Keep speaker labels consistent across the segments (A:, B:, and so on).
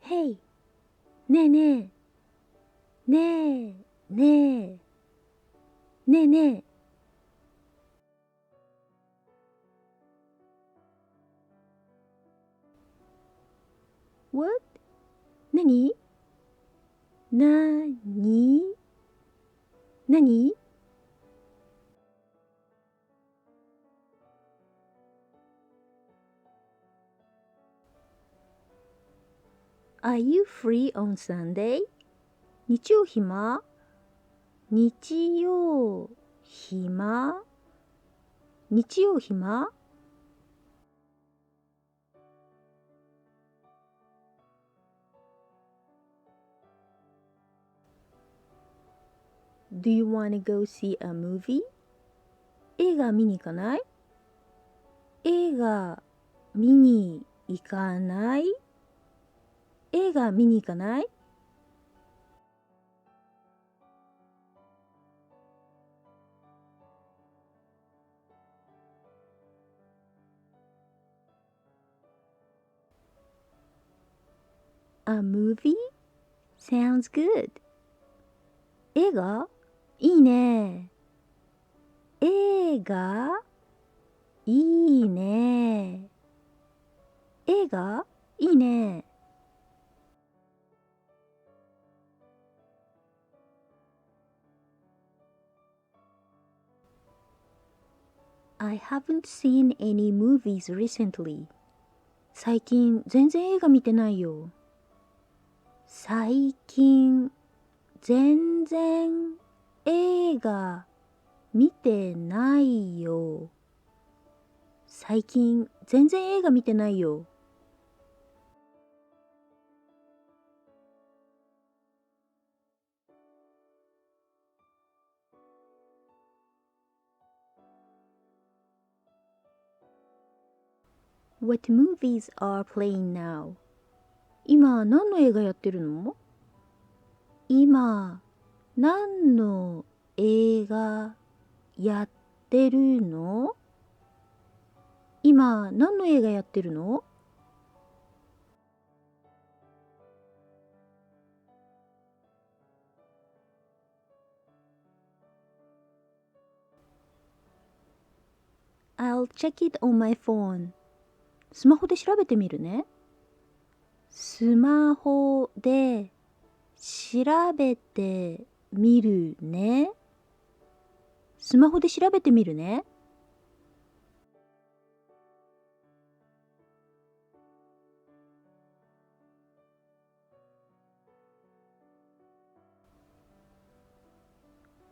A: Hey、ねえねえ、ねえ、ねえ、ねえねえ。What? なになになに ?Are you free on Sunday? 日曜暇日曜暇日曜暇 ?Do you wanna go see a movie? 映画見に行かない映画見に行かない映画見に行かない ?A movie? Sounds good. 映画いいね。映画いいね。映画いいね。I haven't seen any movies recently. 最近全然映画見てないよ。最近全然映画見てないよ。最近全然映画見てないよ。What movies are playing now? 今何の映画やってるの今何の映画やってるの今何の映画やってるの ?I'll check it on my phone. スマホで調べてみるね。スマホで調べてみるね。スマホで調べてみるね。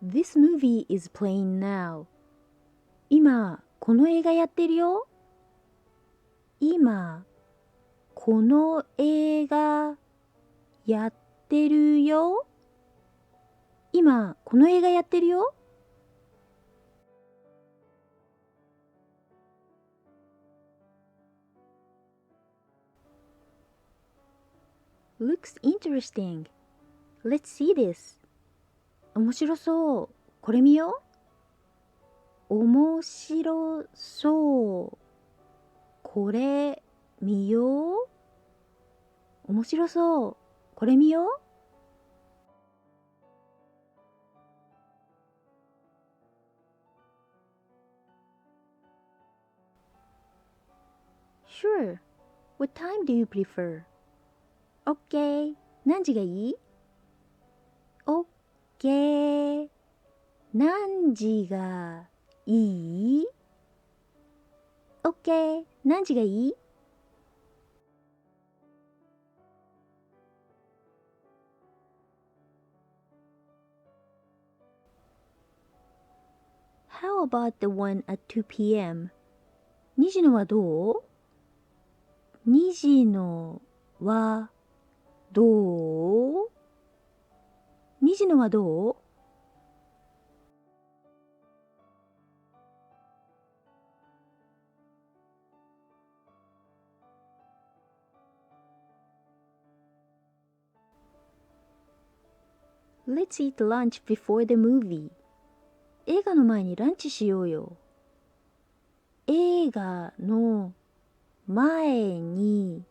A: This movie is playing now. 今、この映画やってるよ。今、この映画やってるよ。今、この映画やってるよ。Looks interesting. Let's see this. 面白そう。これ見よう。面白そう。これ見よう。面白そう。これ見よう。Sure. What time do you prefer? OK。何時がいい ?OK。何時がいい ?OK。何時がいい ?How about the one at 2 p.m.? 2時のはどう ?2 時のはどう ?2 時のはどう?Let's eat lunch before the movie. 映画の前にランチしようよ。映画の前に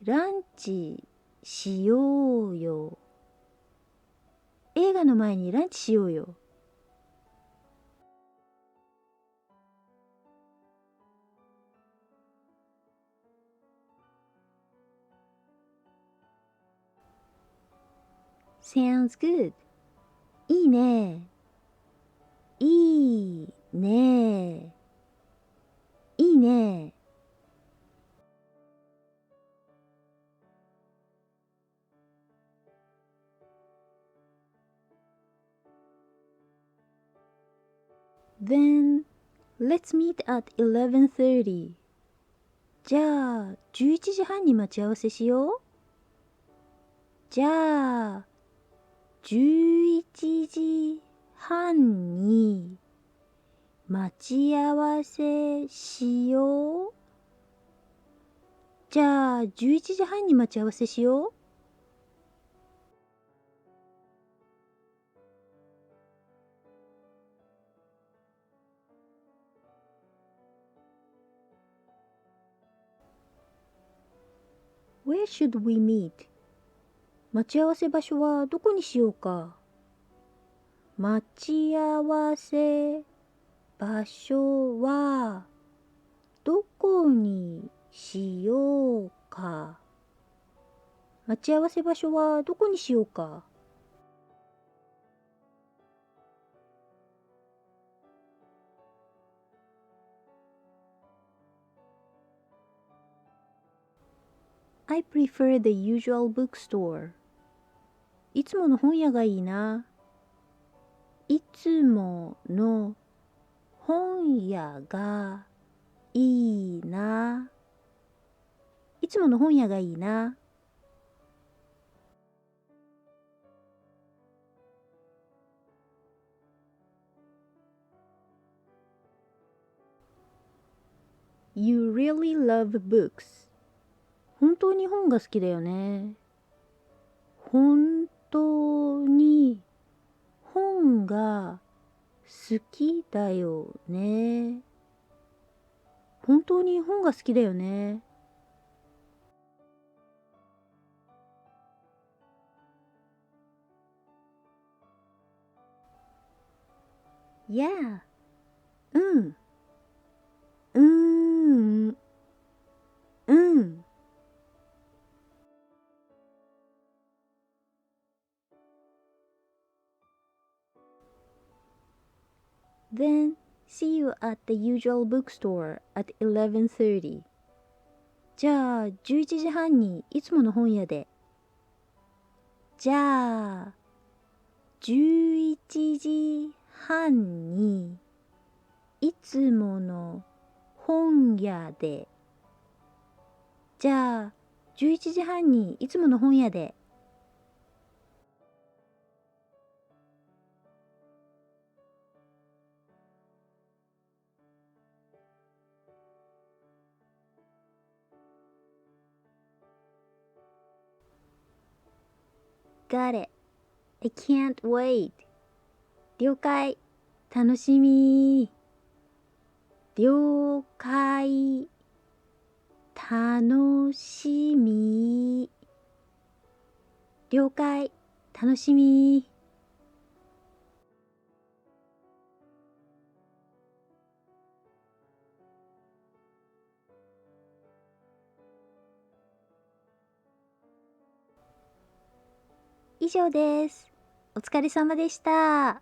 A: ランチしようよ。映画の前にランチしようよ。Sounds good. いいね。いいね。いいね。Then let's meet at 11:30. じゃあ11時半に待ち合わせしよう。じゃあ11時半に待ち合わせしよう。じゃあ11時半に待ち合わせしよう。Where should we meet? 待ち合わせ場所はどこにしようか。待ち合わせ場所はどこにしようか。待ち合わせ場所はどこにしようか。I prefer the usual bookstore. いつもの本屋がいいな。いつもの本屋がいいな。いつもの本屋がいいな。You really love books. 本当に本が好きだよね。本当に本が好きだよね。本当に本が好きだよね。Yeah. うん。うん。Then see you at the usual bookstore at 11:30. じゃあ11時半にいつもの本屋で。じゃあ11時半にいつもの本屋で。じゃあ11時半にいつもの本屋で。Got it. I can't wait. 了解。楽しみ。了解。楽しみ。了解。楽しみ。以上です。お疲れ様でした。